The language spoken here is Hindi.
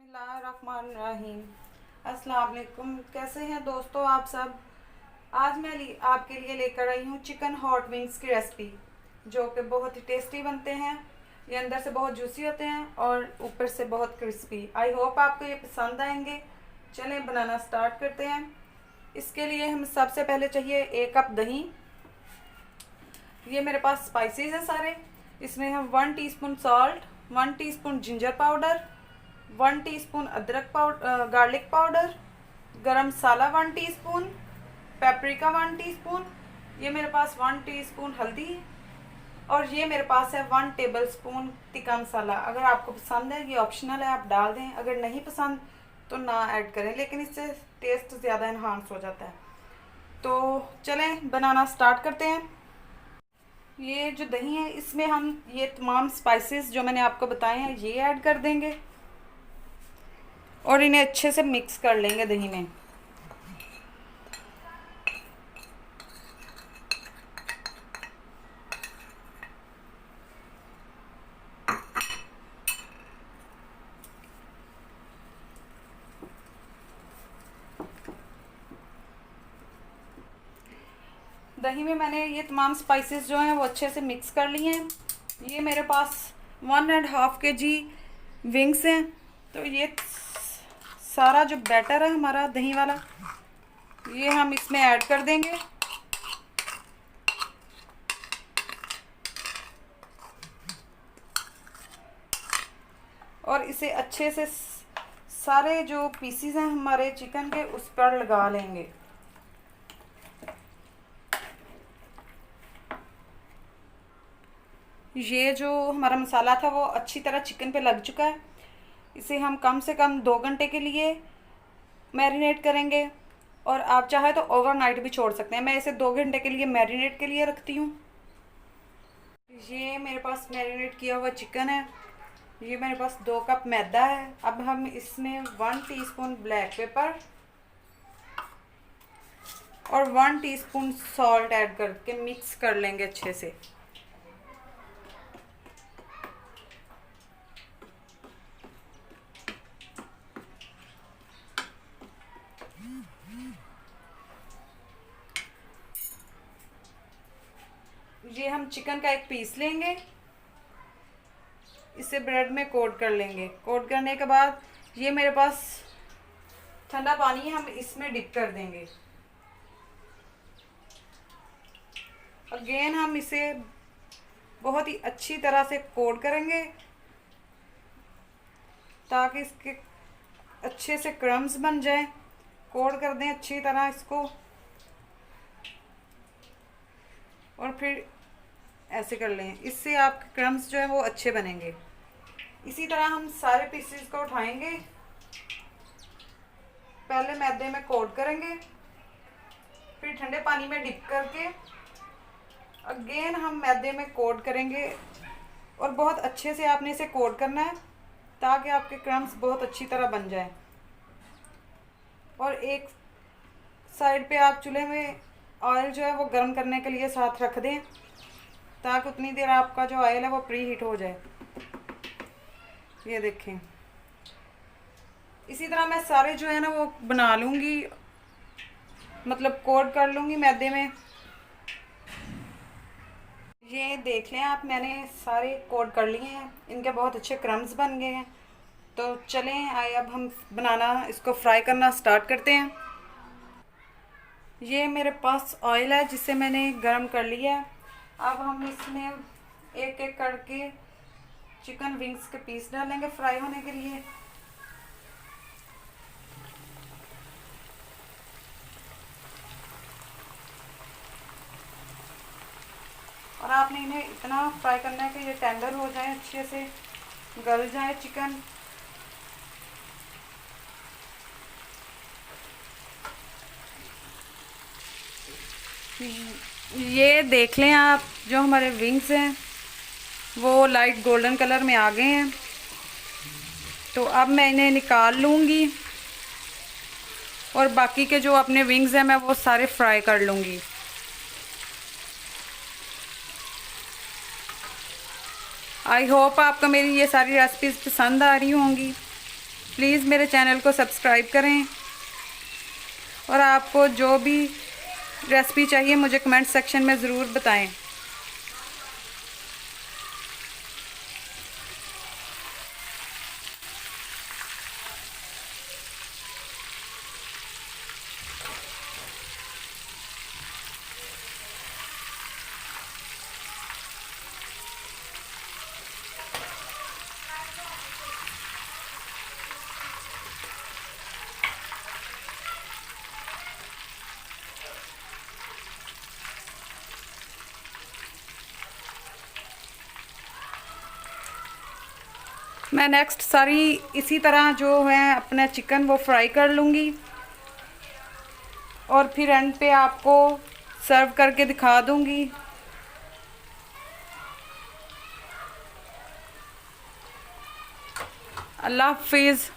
बिस्मिल्लाहिर्रहमानिर्रहीम। अस्सलाम वालेकुम। कैसे हैं दोस्तों आप सब। आज मैं आपके लिए लेकर आई हूँ चिकन हॉट विंग्स की रेसिपी, जो कि बहुत ही टेस्टी बनते हैं। ये अंदर से बहुत जूसी होते हैं और ऊपर से बहुत क्रिस्पी। आई होप आपको ये पसंद आएंगे। चलें बनाना स्टार्ट करते हैं। इसके लिए हम सबसे पहले चाहिए 1 कप दही। ये मेरे पास स्पाइसेस है सारे। इसमें हम 1 teaspoon salt, 1 teaspoon ginger powder, 1 teaspoon अदरक पाउडर, गार्लिक पाउडर, गरम मसाला 1 टीस्पून, पेपरिका 1 टीस्पून, ये मेरे पास 1 टीस्पून हल्दी, और ये मेरे पास है 1 टेबलस्पून टिक्का मसाला। अगर आपको पसंद है, ये ऑप्शनल है, आप डाल दें। अगर नहीं पसंद तो ना ऐड करें, लेकिन इससे टेस्ट ज़्यादा इन्हांस हो जाता है। तो चलें बनाना स्टार्ट करते हैं। ये जो दही है, इसमें हम ये तमाम स्पाइसेस जो मैंने आपको बताए हैं ये ऐड कर देंगे और इन्हें अच्छे से मिक्स कर लेंगे दही में। दही में मैंने ये तमाम स्पाइसेस जो हैं वो अच्छे से मिक्स कर लिए हैं। ये मेरे पास 1.5 kg विंग्स हैं। तो ये सारा जो बैटर है हमारा दही वाला, ये हम इसमें ऐड कर देंगे। और इसे अच्छे से सारे जो पीसीज हैं हमारे चिकन के उस पर लगा लेंगे। ये जो हमारा मसाला था वो अच्छी तरह चिकन पे लग चुका है। इसे हम कम से कम 2 घंटे के लिए मैरिनेट करेंगे, और आप चाहे तो ओवरनाइट भी छोड़ सकते हैं। मैं इसे 2 घंटे के लिए मैरिनेट के लिए रखती हूँ। ये मेरे पास मैरिनेट किया हुआ चिकन है। ये मेरे पास 2 कप मैदा है। अब हम इसमें 1 टीस्पून ब्लैक पेपर और 1 टीस्पून सॉल्ट ऐड करके मिक्स कर लेंगे अच्छे से। ये हम चिकन का एक पीस लेंगे, इसे ब्रेड में कोट कर लेंगे। कोट करने के बाद ये मेरे पास ठंडा पानी है, हम इसमें डिप कर देंगे। अगेन हम इसे बहुत ही अच्छी तरह से कोट करेंगे ताकि इसके अच्छे से क्रम्स बन जाएं। कोट कर दें अच्छी तरह इसको, और फिर ऐसे कर लें। इससे आपके क्रम्स जो है वो अच्छे बनेंगे। इसी तरह हम सारे पीसेस को उठाएंगे, पहले मैदे में कोट करेंगे, फिर ठंडे पानी में डिप करके अगेन हम मैदे में कोट करेंगे। और बहुत अच्छे से आपने इसे कोट करना है ताकि आपके क्रम्स बहुत अच्छी तरह बन जाएं। और एक साइड पे आप चूल्हे में ऑयल जो है वो गर्म करने के लिए साथ रख दें, ताकि उतनी देर आपका जो ऑयल है वो प्री हीट हो जाए। ये देखें, इसी तरह मैं सारे जो है ना वो बना लूँगी, मतलब कोट कर लूँगी मैदे में। ये देख लें आप, मैंने सारे कोट कर लिए हैं, इनके बहुत अच्छे क्रम्स बन गए हैं। तो चलें आए अब हम बनाना इसको फ्राई करना स्टार्ट करते हैं। ये मेरे पास ऑयल है जिसे मैंने गरम कर लिया है। अब हम इसमें एक एक करके चिकन विंग्स के पीस डालेंगे फ्राई होने के लिए। और आपने इन्हें इतना फ्राई करना है कि ये टेंडर हो जाए, अच्छे से गल जाए चिकन। ये देख लें आप, जो हमारे विंग्स हैं वो लाइट गोल्डन कलर में आ गए हैं। तो अब मैं इन्हें निकाल लूँगी और बाकी के जो अपने विंग्स हैं मैं वो सारे फ्राई कर लूँगी। आई होप आपको मेरी ये सारी रेसिपीज़ पसंद आ रही होंगी। प्लीज़ मेरे चैनल को सब्सक्राइब करें और आपको जो भी रेसिपी चाहिए मुझे कमेंट सेक्शन में ज़रूर बताएं। मैं नेक्स्ट सारी इसी तरह जो है अपना चिकन वो फ्राई कर लूँगी और फिर एंड पे आपको सर्व करके दिखा दूँगी। अल्लाह हाफिज़।